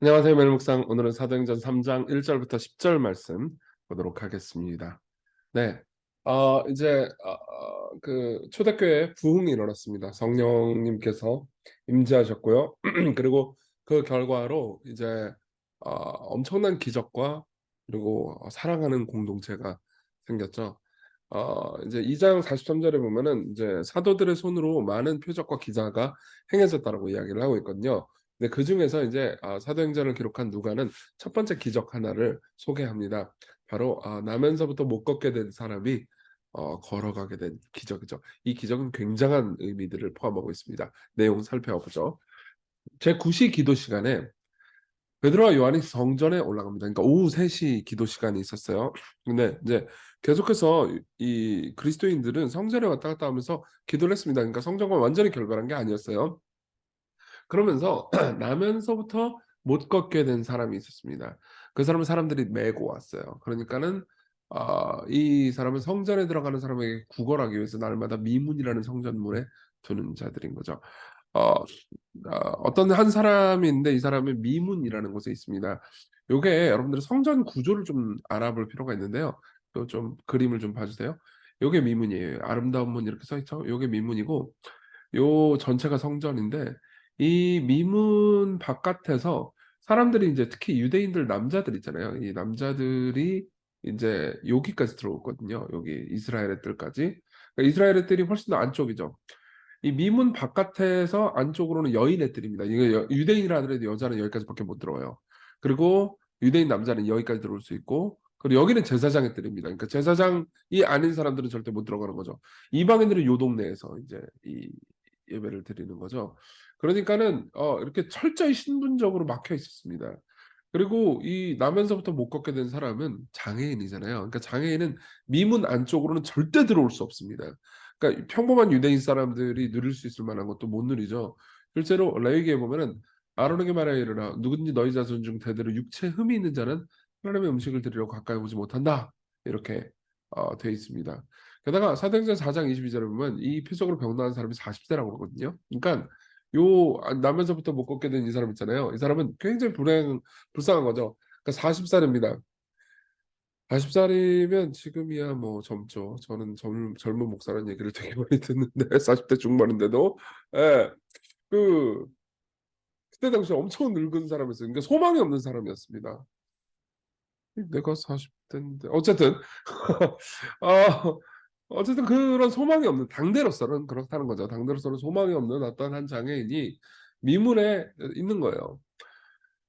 안녕하세요. 멜목상. 오늘은 사도행전 3장 1절부터 10절 말씀 보도록 하겠습니다. 네. 이제 그 초대교회 부흥이 일어났습니다. 성령님께서 임재하셨고요. 그리고 그 결과로 이제 엄청난 기적과 그리고 사랑하는 공동체가 생겼죠. 이제 2장 43절에 보면은 이제 사도들의 손으로 많은 표적과 기사가 행해졌다라고 이야기를 하고 있거든요. 근데 그중에서 이제 사도행전을 기록한 누가는 첫 번째 기적 하나를 소개합니다. 바로 나면서부터 못 걷게 된 사람이 걸어가게 된 기적이죠. 이 기적은 굉장한 의미들을 포함하고 있습니다. 내용 살펴보죠. 제9시 기도 시간에 베드로와 요한이 성전에 올라갑니다. 그러니까 오후 3시 기도 시간이 있었어요. 근데 이제 계속해서 이 그리스도인들은 성전에 왔다 갔다 하면서 기도를 했습니다. 그러니까 성전과 완전히 결별한 게 아니었어요. 그러면서 나면서부터 못 걷게 된 사람이 있었습니다. 그 사람은 사람들이 메고 왔어요. 그러니까는 이 사람은 성전에 들어가는 사람에게 구걸하기 위해서 날마다 미문이라는 성전문에 두는 자들인 거죠. 어 어떤 한 사람이 있는데 이 사람은 미문이라는 곳에 있습니다. 요게 여러분들이 성전 구조를 좀 알아볼 필요가 있는데요. 또 좀 그림을 좀 봐 주세요. 요게 미문이에요. 아름다운 문 이렇게 써 있죠. 요게 미문이고 요 전체가 성전인데 이 미문 바깥에서 사람들이 인제 특히 유대인들 남자들 있잖아요. 이 남자들이 인제 여기까지 들어오거든요. 여기 이스라엘의 뜰까지. 그러니까 이스라엘의 뜰이 훨씬 더 안쪽이죠. 이 미문 바깥에서 안쪽으로는 여인의 뜰입니다. 이게 유대인이라 하더라도 여자는 여기까지밖에 못 들어와요. 그리고 유대인 남자는 여기까지 들어올 수 있고 그리고 여기는 제사장의 뜰입니다. 그러니까 제사장이 아닌 사람들은 절대 못 들어가는 거죠. 이방인들은 요 동네에서 이제 이 예배를 드리는 거죠. 그러니까는 이렇게 철저히 신분적으로 막혀 있었습니다. 그리고 이 나면서부터 못 걷게 된 사람은 장애인이잖아요. 그러니까 장애인은 미문 안쪽으로는 절대 들어올 수 없습니다. 그러니까 평범한 유대인 사람들이 누릴 수 있을 만한 것도 못 누리죠. 실제로 레위기에 보면은 아론에게 말하여 이르라 누구든지 너희 자손 중 대대로 육체에 흠이 있는 자는 하나님의 음식을 드리러 가까이 오지 못한다. 이렇게 돼 있습니다. 게다가 사도행전 4장 22절에 보면 이 표적으로 병나은 사람이 40세라고 그러거든요. 그러니까 요 나면서부터 못 걷게 된 이 사람 있잖아요. 이 사람은 굉장히 불쌍한 거죠. 그러니까 40살입니다. 40살이면 지금이야 뭐 젊죠. 저는 젊은 목사라는 얘기를 되게 많이 듣는데 40대 중반인데도 예. 그 그때 당시에 엄청 늙은 사람이었어요. 그러니까 소망이 없는 사람이었습니다. 내가 40 대인데 어쨌든 어 어쨌든 그런 소망이 없는 당대로서는 그렇다는 거죠. 당대로서는 소망이 없는 어떤 한 장애인이 미문에 있는 거예요.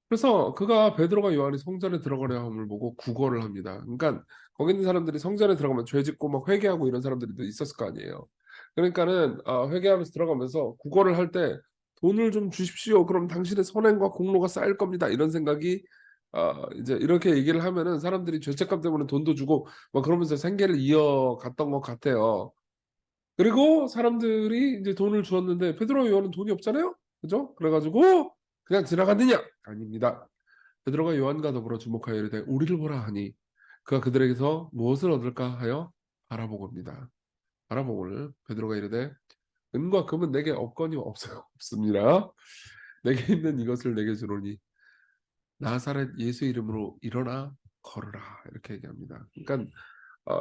그래서 그가 베드로가 요한이 성전에 들어가려 함을 보고 구걸을 합니다. 그러니까 거기 있는 사람들이 성전에 들어가면 죄 짓고 막 회개하고 이런 사람들이 또 있었을 거 아니에요. 그러니까는 회개하면서 들어가면서 구걸을 할 때 "돈을 좀 주십시오. 그럼 당신의 선행과 공로가 쌓일 겁니다." 이런 생각이 이제 이렇게 얘기를 하면은 사람들이 죄책감 때문에 돈도 주고 막 그러면서 생계를 이어갔던 것 같아요. 그리고 사람들이 이제 돈을 주었는데 베드로와 요한은 돈이 없잖아요. 그죠? 그래 가지고 그냥 지나갔느냐? 아닙니다. 베드로가 요한과 더불어 주목하여 이르되 우리를 보라 하니 그가 그들에게서 무엇을 얻을까 하여 바라보고입니다. 바라보고를 베드로가 이르되 은과 금은 내게 없거니 없습니다. 내게 있는 이것을 내게 주노니 나사렛 예수 이름으로 일어나 걸으라 이렇게 얘기합니다. 그러니까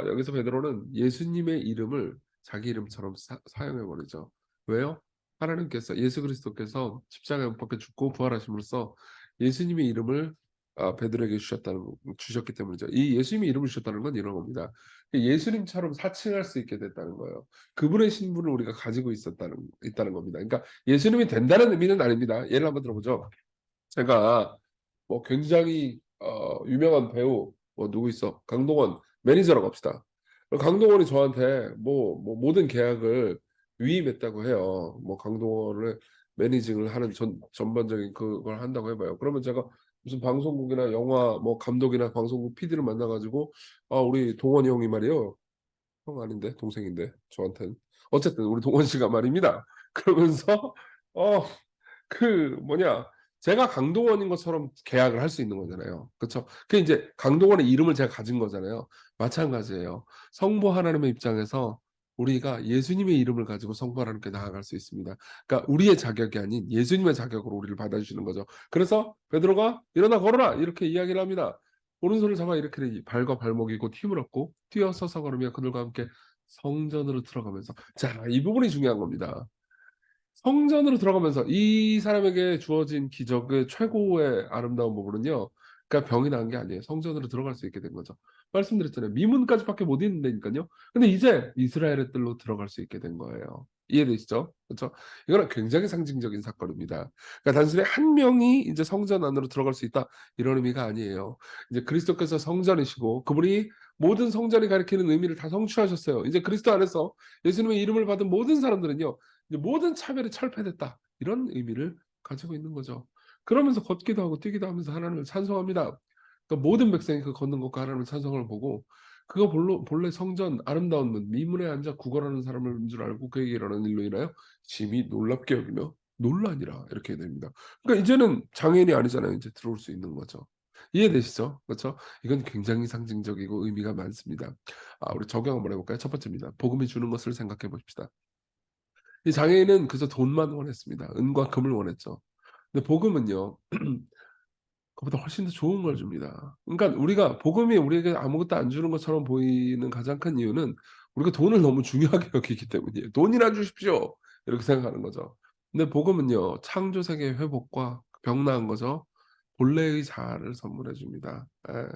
여기서 베드로는 예수님의 이름을 자기 이름처럼 사용해 버리죠. 왜요? 하나님께서 예수 그리스도께서 십자가에 못 박혀 죽고 부활하심으로써 예수님의 이름을 베드로에게 주셨기 때문이죠. 이 예수님의 이름을 주셨다는 건 이런 겁니다. 예수님처럼 사칭할 수 있게 됐다는 거예요. 그분의 신분을 우리가 가지고 있다는 겁니다. 그러니까 예수님이 된다는 의미는 아닙니다. 예를 한번 들어보죠. 제가 뭐 굉장히 유명한 배우 뭐 누구 있어? 강동원 매니저라고 합시다. 강동원이 저한테 모든 계약을 위임했다고 해요. 뭐 강동원을 매니징을 하는 전반적인 그걸 한다고 해 봐요. 그러면 제가 무슨 방송국이나 영화 뭐 감독이나 방송국 PD를 만나 가지고 우리 동원이 형이 말이에요. 형 아닌데 동생인데 저한테는. 어쨌든 우리 동원 씨가 말입니다. 그러면서 어 그 뭐냐 제가 강동원인 것처럼 계약을 할 수 있는 거잖아요. 그쵸? 그게 인제 강동원의 이름을 제가 가진 거잖아요. 마찬가지예요. 성부 하나님의 입장에서 우리가 예수님의 이름을 가지고 성부 하나님께 나아갈 수 있습니다. 그러니까 우리의 자격이 아닌 예수님의 자격으로 우리를 받아주시는 거죠. 그래서 베드로가 "일어나 걸어라." 이렇게 이야기를 합니다. 오른손을 잡아 일으키니 발과 발목이 곧 힘을 얻고 뛰어서서 걸으며 그들과 함께 성전으로 들어가면서, 자, 이 부분이 중요한 겁니다. 성전으로 들어가면서 이 사람에게 주어진 기적의 최고의 아름다운 부분은요, 그러니까 병이 나은 게 아니에요. 성전으로 들어갈 수 있게 된 거죠. 말씀드렸잖아요. 미문까지밖에 못 읽는다니까요. 근데 이제 이스라엘의 뜰로 들어갈 수 있게 된 거예요. 이해되시죠? 그렇죠? 이거는 굉장히 상징적인 사건입니다. 그러니까 단순히 한 명이 이제 성전 안으로 들어갈 수 있다, 이런 의미가 아니에요. 이제 그리스도께서 성전이시고 그분이 모든 성전이 가리키는 의미를 다 성취하셨어요. 이제 그리스도 안에서 예수님의 이름을 받은 모든 사람들은요, 이제 모든 차별이 철폐됐다, 이런 의미를 가지고 있는 거죠. 그러면서 걷기도 하고 뛰기도 하면서 하나님을 찬송합니다. 그러니까 모든 백성이 그 걷는 것과 하나님의 찬송을 보고 그가 본래 성전 아름다운 문 미문에 앉아 구걸하는 사람인 줄 알고 그에게 일어나는 일로 인하여 심히 놀랍게 여기며 놀라니라, 이렇게 됩니다. 그러니까 이제는 장애인이 아니잖아요. 이제 들어올 수 있는 거죠. 이해되시죠? 그렇죠? 이건 굉장히 상징적이고 의미가 많습니다. 우리 적용 한번 해볼까요? 첫 번째입니다. 복음이 주는 것을 생각해 보십시다. 이 장애인은 그저 돈만 원했습니다. 은과 금을 원했죠. 근데 복음은요, 그보다 훨씬 더 좋은 걸 줍니다. 그러니까 우리가 복음이 우리에게 아무것도 안 주는 것처럼 보이는 가장 큰 이유는 우리가 돈을 너무 중요하게 여기기 때문이에요. "돈이나 주십시오." 이렇게 생각하는 거죠. 근데 복음은요, 창조 세계의 회복과 병 나은 거죠. 본래의 자아를 선물해 줍니다. 예.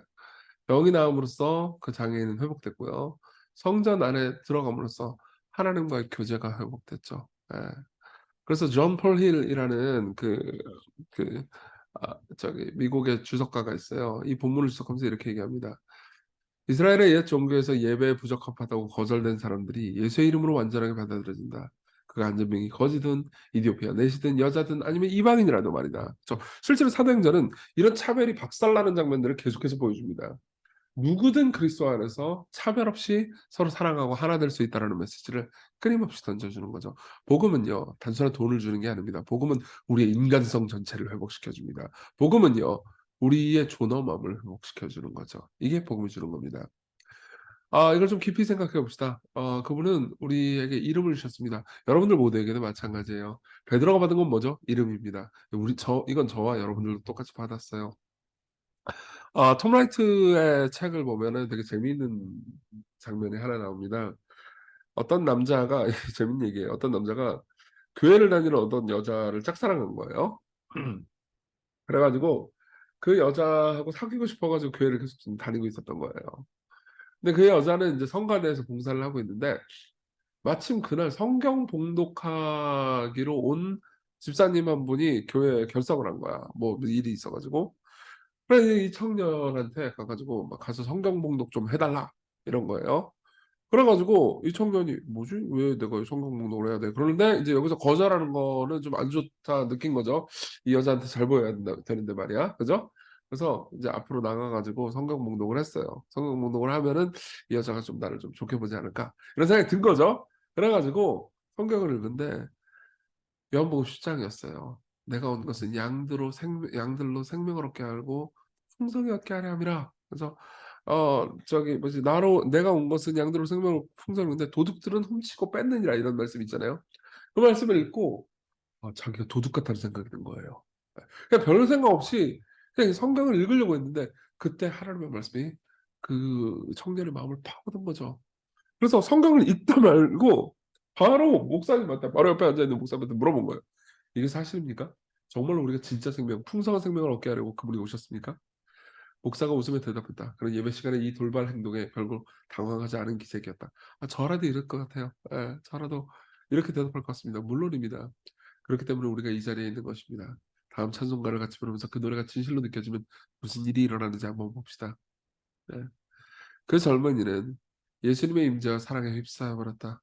병이 나음으로써 그 장애인은 회복됐고요. 성전 안에 들어감으로써 하나님과의 교제가 회복됐죠. 예. 그래서 존 폴 힐이라는 그 저기 미국의 주석가가 있어요. 이 본문을 주석하면서 이렇게 얘기합니다. "이스라엘의 옛 종교에서 예배에 부적합하다고 거절된 사람들이 예수의 이름으로 완전하게 받아들여진다. 그가 안전병이 거지든 이디오피아 내시든 여자든 아니면 이방인이라도 말이다." 실제로 사도행전은 이런 차별이 박살나는 장면들을 계속해서 보여줍니다. 누구든 그리스도 안에서 차별 없이 서로 사랑하고 하나 될 수 있다라는 메시지를 끊임없이 던져주는 거죠. 복음은요, 단순한 돈을 주는 게 아닙니다. 복음은 우리의 인간성 전체를 회복시켜 줍니다. 복음은요, 우리의 존엄함을 회복시켜 주는 거죠. 이게 복음이 주는 겁니다. 이걸 좀 깊이 생각해 봅시다. 그분은 우리에게 이름을 주셨습니다. 여러분들 모두에게도 마찬가지예요. 베드로가 받은 건 뭐죠? 이름입니다. 이건 저와 여러분들도 똑같이 받았어요. 톰 라이트의 책을 보면은 되게 재미있는 장면이 하나 나옵니다. 어떤 남자가 재밌는 얘기예요. 어떤 남자가 교회를 다니는 어떤 여자를 짝사랑한 거예요. 그래 가지고 그 여자하고 사귀고 싶어 가지고 교회를 계속 좀 다니고 있었던 거예요. 근데 그 여자는 인제 성가대에서 봉사를 하고 있는데 마침 그날 성경 봉독하기로 온 집사님 한 분이 교회에 결석을 한 거야. 뭐 일이 있어 가지고. 그래 이 청년한테 가 가지고 막 "가서 성경 봉독 좀 해 달라." 이런 거예요. 그래 가지고 이 청년이 '뭐지? 왜 내가 성경 봉독을 해야 돼?' 그러는데 이제 여기서 거절하는 거는 좀 안 좋다 느낀 거죠. 이 여자한테 잘 보여야 되는데 말이야. 그죠? 그래서 이제 앞으로 나가 가지고 성경 봉독을 했어요. 성경 봉독을 하면은 '이 여자가 좀 나를 좀 좋게 보지 않을까?' 이런 생각이 든 거죠. 그래 가지고 성경을 읽는데 요한복음 10 장이었어요. "내가 온 것은 양들로 생명을 얻게 하고 풍성히 얻게 하려 함이라." 그래서 저기 뭐지, "나로 내가 온 것은 양들로 생명을 풍성히 얻는데 도둑들은 훔치고 뺏느니라." 이런 말씀 있잖아요. 그 말씀을 읽고 자기가 도둑 같다는 생각이 든 거예요. 예. 그냥 별 생각 없이 그냥 성경을 읽으려고 했는데 그때 하나님의 말씀이 그 청년의 마음을 파고든 거죠. 그래서 성경을 읽다 말고 바로 목사님한테, 바로 옆에 앉아 있는 목사님한테 물어본 거예요. "이게 사실입니까? 정말로 우리가 진짜 생명, 풍성한 생명을 얻게 하려고 그분이 오셨습니까?" 목사가 웃으며 대답했다. "그는 예배 시간에 이 돌발 행동에 별로 당황하지 않은 기색이었다." 저라도 이럴 것 같아요. 예. 저라도 이렇게 대답할 것 같습니다. 물론입니다. 그렇기 때문에 우리가 이 자리에 있는 것입니다. 다음 찬송가를 같이 부르면서 그 노래가 진실로 느껴지면 무슨 일이 일어나는지 한번 봅시다. 네. 그 젊은이는 예수님의 임재와 사랑에 휩싸여 버렸다.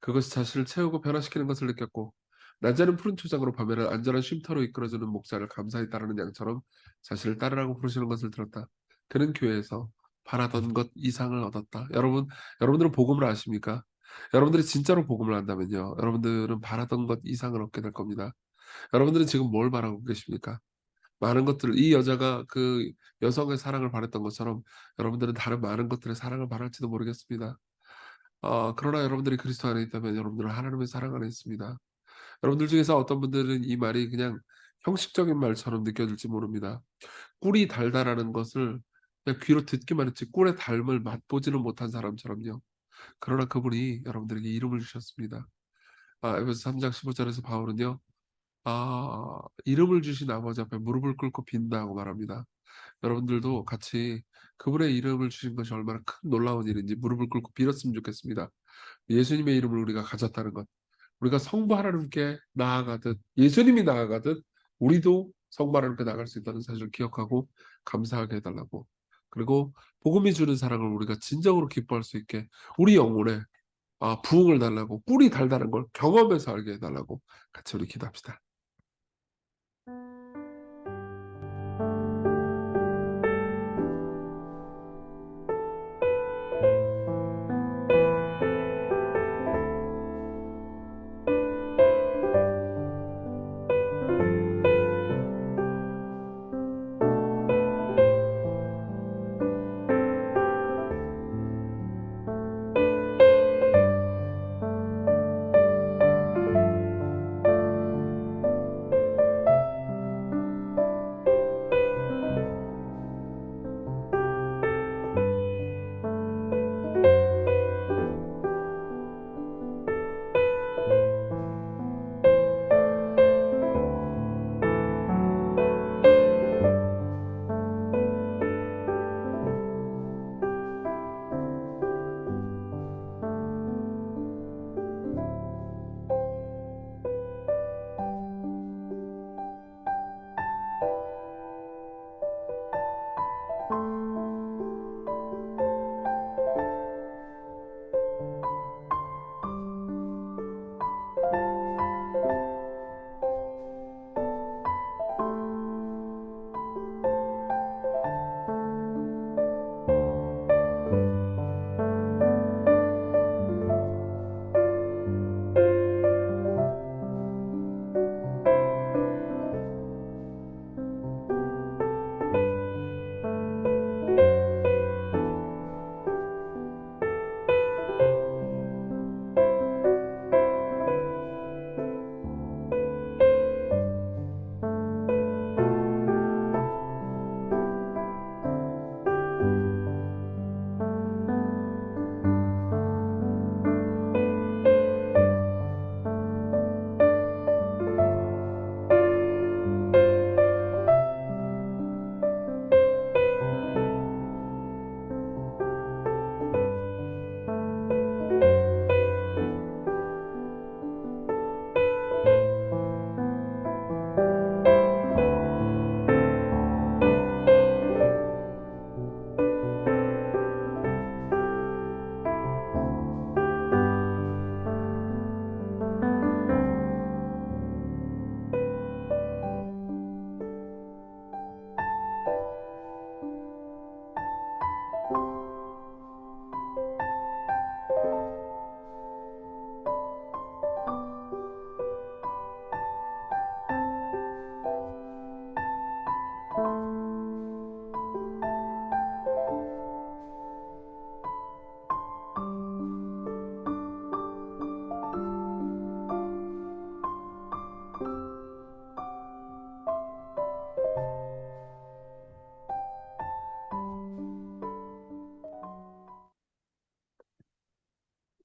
그것이 자신을 채우고 변화시키는 것을 느꼈고, 낮에는 푸른 초장으로 밤에는 안전한 쉼터로 이끌어주는 목자를 감사히 따르는 양처럼 자신을 따르라고 부르시는 것을 들었다. 그는 교회에서 바라던 것 이상을 얻었다. 여러분들은 복음을 아십니까? 여러분들이 진짜로 복음을 안다면요, 여러분들은 바라던 것 이상을 얻게 될 겁니다. 여러분들은 지금 뭘 바라고 계십니까? 많은 것들을, 이 여자가 그 여성의 사랑을 바랐던 것처럼 여러분들은 다른 많은 것들의 사랑을 바랄지도 모르겠습니다. 그러나 여러분들이 그리스도 안에 있다면 여러분들은 하나님의 사랑 안에 있습니다. 여러분들 중에서 어떤 분들은 이 말이 그냥 형식적인 말처럼 느껴질지 모릅니다. 꿀이 달다라는 것을 그냥 귀로 듣기만 했지 꿀의 달을 맛보지는 못한 사람처럼요. 그러나 그분이 여러분들에게 이름을 주셨습니다. 에베소 3장 15 절에서 바울은요. 이름을 주신 아버지 앞에 무릎을 꿇고 빈다고 말합니다. 여러분들도 같이 그분의 이름을 주신 것이 얼마나 큰 놀라운 일인지 무릎을 꿇고 빌었으면 좋겠습니다. 예수님의 이름을 우리가 가졌다는 것. 우리가 성부 하나님께 나아가듯 예수님이 나아가듯 우리도 성부 하나님께 나아갈 수 있다는 사실을 기억하고 감사하게 해달라고. 그리고 복음이 주는 사랑을 우리가 진정으로 기뻐할 수 있게 우리 영혼에 부흥을 달라고 꿀이 달다는 걸 경험해서 알게 해달라고 같이 우리 기도합시다.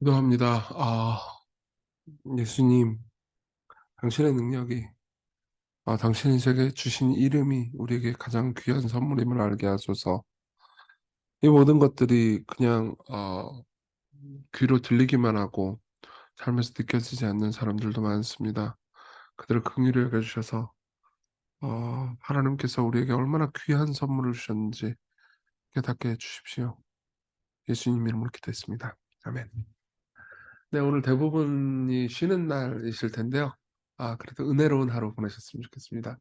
기도합니다. 예수님, 당신의 능력이, 당신이 제게 주신 이름이 우리에게 가장 귀한 선물임을 알게 하소서. 이 모든 것들이 그냥 귀로 들리기만 하고 삶에서 느껴지지 않는 사람들도 많습니다. 그들을 긍휼히 여겨주셔서 하나님께서 우리에게 얼마나 귀한 선물을 주셨는지 깨닫게 해주십시오. 예수님 이름으로 기도했습니다. 아멘. 네, 오늘 대부분이 쉬는 날이실 텐데요. 그래도 은혜로운 하루 보내셨으면 좋겠습니다.